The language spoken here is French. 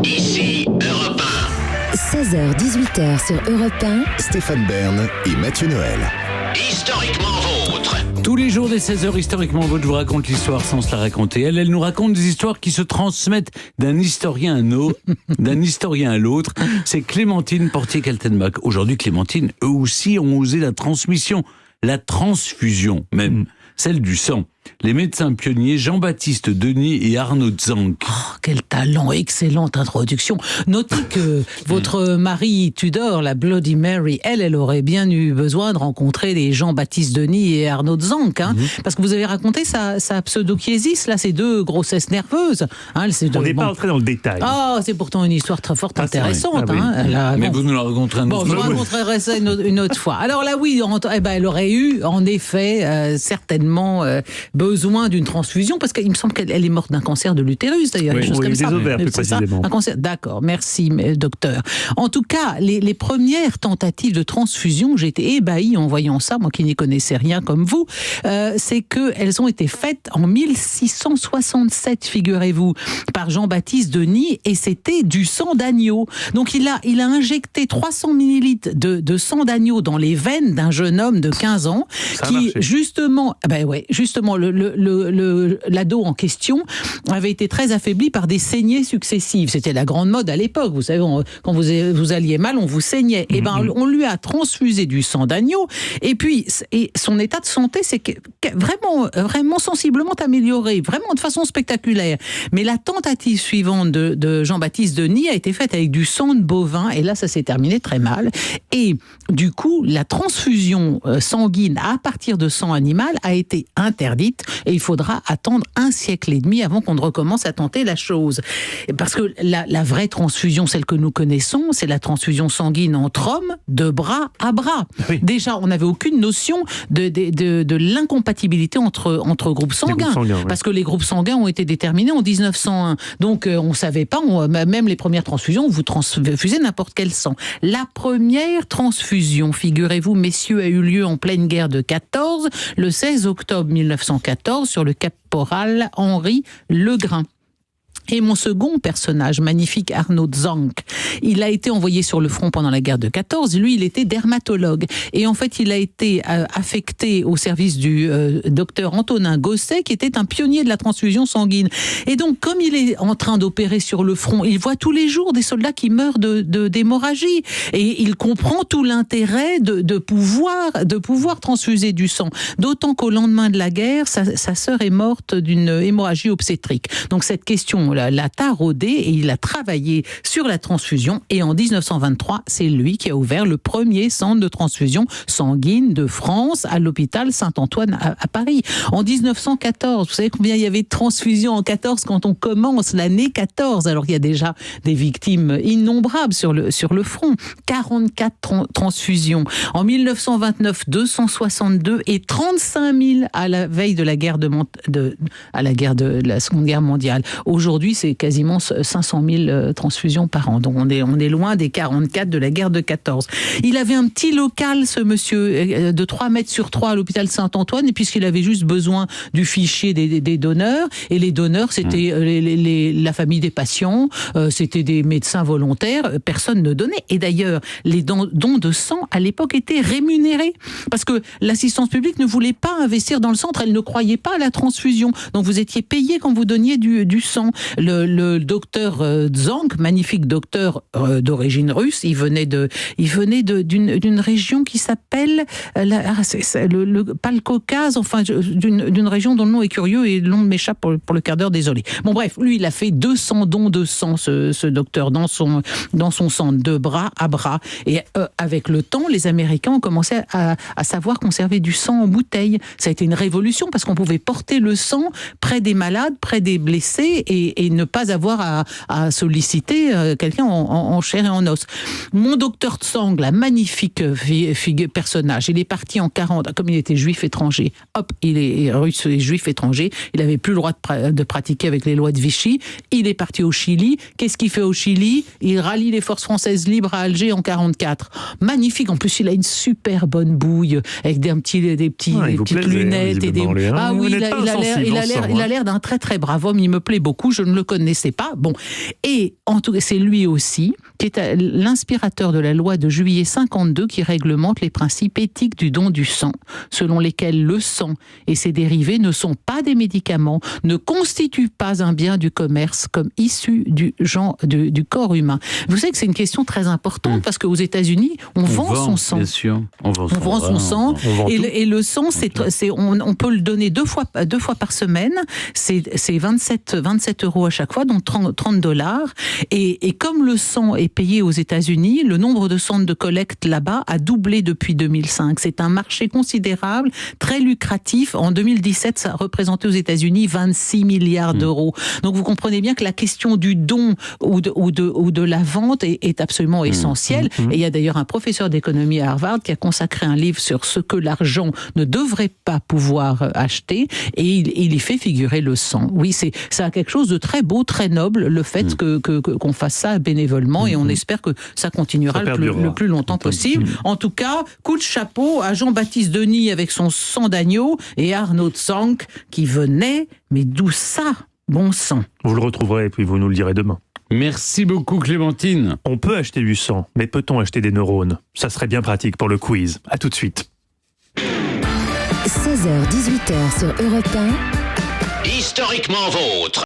Ici Europe 16h-18h sur Europe 1. Stéphane Bern et Mathieu Noël. 1. Historiquement vôtre. Tous les jours des 16h, historiquement, je vous raconte l'histoire sans se la raconter. Elle nous raconte des histoires qui se transmettent d'un historien à l'autre. C'est Clémentine Portier-Kaltenbach. Aujourd'hui, Clémentine, eux aussi ont osé la transmission, la transfusion même, celle du sang. Les médecins pionniers Jean-Baptiste Denis et Arnaud Zanck. Oh, quel talent, excellente introduction. Notez que votre Marie Tudor, la Bloody Mary, elle aurait bien eu besoin de rencontrer les Jean-Baptiste Denis et Arnaud Zanck, parce que vous avez raconté sa pseudokiésis, là, ces deux grossesses nerveuses. On n'est pas entré dans le détail. Ah, c'est pourtant une histoire très forte, intéressante. Mais vous nous la raconterez une autre fois. Je vous raconterai ça une autre fois. Alors là, oui, elle aurait eu, en effet, certainement besoin d'une transfusion, parce qu'il me semble qu'elle est morte d'un cancer de l'utérus, d'ailleurs. Oui, des ovaires, plus précisément. Un cancer, d'accord, merci, docteur. En tout cas, les premières tentatives de transfusion, j'ai été ébahie en voyant ça, moi qui n'y connaissais rien comme vous, c'est qu'elles ont été faites en 1667, figurez-vous, par Jean-Baptiste Denis, et c'était du sang d'agneau. Donc il a injecté 300 millilitres de sang d'agneau dans les veines d'un jeune homme de 15 ans, qui, justement, l'ado en question avait été très affaibli par des saignées successives. C'était la grande mode à l'époque. Vous savez, quand vous alliez mal, on vous saignait. Et on lui a transfusé du sang d'agneau. Et puis, son état de santé s'est vraiment sensiblement amélioré, vraiment de façon spectaculaire. Mais la tentative suivante de Jean-Baptiste Denis a été faite avec du sang de bovin. Et là, ça s'est terminé très mal. Et du coup, la transfusion sanguine à partir de sang animal a été interdite, et il faudra attendre 1 siècle et demi avant qu'on ne recommence à tenter la chose. Parce que la vraie transfusion, celle que nous connaissons, c'est la transfusion sanguine entre hommes, de bras à bras. Oui. Déjà, on n'avait aucune notion de l'incompatibilité entre groupes sanguins. Parce que les groupes sanguins ont été déterminés en 1901. Donc, on ne savait pas, même les premières transfusions, vous transfusez n'importe quel sang. La première transfusion, figurez-vous, messieurs, a eu lieu en pleine guerre de 14, le 16 octobre 1914, sur le caporal Henri Legrain. Et mon second personnage magnifique, Arnaud Zanck, il a été envoyé sur le front pendant la guerre de 14. Lui, il était dermatologue. Et en fait, il a été affecté au service du docteur Antonin Gosset, qui était un pionnier de la transfusion sanguine. Et donc, comme il est en train d'opérer sur le front, il voit tous les jours des soldats qui meurent d'hémorragie. Et il comprend tout l'intérêt de pouvoir transfuser du sang. D'autant qu'au lendemain de la guerre, sa sœur est morte d'une hémorragie obstétrique. Donc, cette question l'a taraudé, et il a travaillé sur la transfusion, et en 1923, c'est lui qui a ouvert le premier centre de transfusion sanguine de France à l'hôpital Saint-Antoine à Paris. En 1914, vous savez combien il y avait de transfusions en 14 quand on commence l'année 14? Alors il y a déjà des victimes innombrables sur le front. 44 transfusions. En 1929, 262 et 35 000 à la veille de la guerre de la Seconde Guerre mondiale. Aujourd'hui, c'est quasiment 500 000 transfusions par an. Donc on est loin des 44 de la guerre de 14. Il avait un petit local, ce monsieur, de 3 mètres sur 3 à l'hôpital Saint-Antoine, et puisqu'il avait juste besoin du fichier des donneurs, et les donneurs, c'était la famille des patients, c'était des médecins volontaires, personne ne donnait. Et d'ailleurs, les dons de sang, à l'époque, étaient rémunérés, parce que l'assistance publique ne voulait pas investir dans le centre, elle ne croyait pas à la transfusion. Donc vous étiez payé quand vous donniez du sang. Le docteur Zanck, magnifique docteur d'origine russe, il venait d'une région qui s'appelle pas le Caucase, enfin d'une région dont le nom est curieux et le nom m'échappe pour le quart d'heure, désolé. Bon bref, lui il a fait 200 dons de sang, ce docteur, dans son centre, de bras à bras. Et avec le temps, les Américains ont commencé à savoir conserver du sang en bouteille. Ça a été une révolution, parce qu'on pouvait porter le sang près des malades, près des blessés, et ne pas avoir à solliciter quelqu'un en chair et en os. Mon docteur Tsang, la magnifique personnage, il est parti en 40, comme il était juif étranger. Hop, il est russe et juif étranger. Il n'avait plus le droit de pratiquer avec les lois de Vichy. Il est parti au Chili. Qu'est-ce qu'il fait au Chili? Il rallie les forces françaises libres à Alger en 44. Magnifique. En plus, il a une super bonne bouille avec des petites lunettes et des. Ah oui, il a l'air d'un très très brave homme. Il me plaît beaucoup. Je ne ne le connaissais pas. Bon, et en tout cas, c'est lui aussi qui est l'inspirateur de la loi de juillet 52 qui réglemente les principes éthiques du don du sang, selon lesquels le sang et ses dérivés ne sont pas des médicaments, ne constituent pas un bien du commerce comme issu du corps humain. Vous savez que c'est une question très importante parce qu'aux États-Unis, on vend son sang. Bien sûr, on vend son sang. Et le sang, on peut le donner deux fois par semaine. C'est 27 € à chaque fois, donc $30. Et comme le sang est payé aux États-Unis, le nombre de centres de collecte là-bas a doublé depuis 2005. C'est un marché considérable, très lucratif. En 2017, ça représentait aux États-Unis 26 milliards d'euros. Donc vous comprenez bien que la question du don ou de la vente est absolument essentielle. Et il y a d'ailleurs un professeur d'économie à Harvard qui a consacré un livre sur ce que l'argent ne devrait pas pouvoir acheter, et il y fait figurer le sang. Oui, ça a quelque chose de très beau, très noble, le fait qu'on fasse ça bénévolement, et on espère que ça continuera le plus longtemps possible. En tout cas, coup de chapeau à Jean-Baptiste Denis avec son sang d'agneau et Arnaud Zanck qui venait, mais d'où ça, bon sang? Vous le retrouverez et puis vous nous le direz demain. Merci beaucoup Clémentine. On peut acheter du sang, mais peut-on acheter des neurones? Ça serait bien pratique pour le quiz. À tout de suite. 16h-18h sur Europe 1. Historiquement vôtre.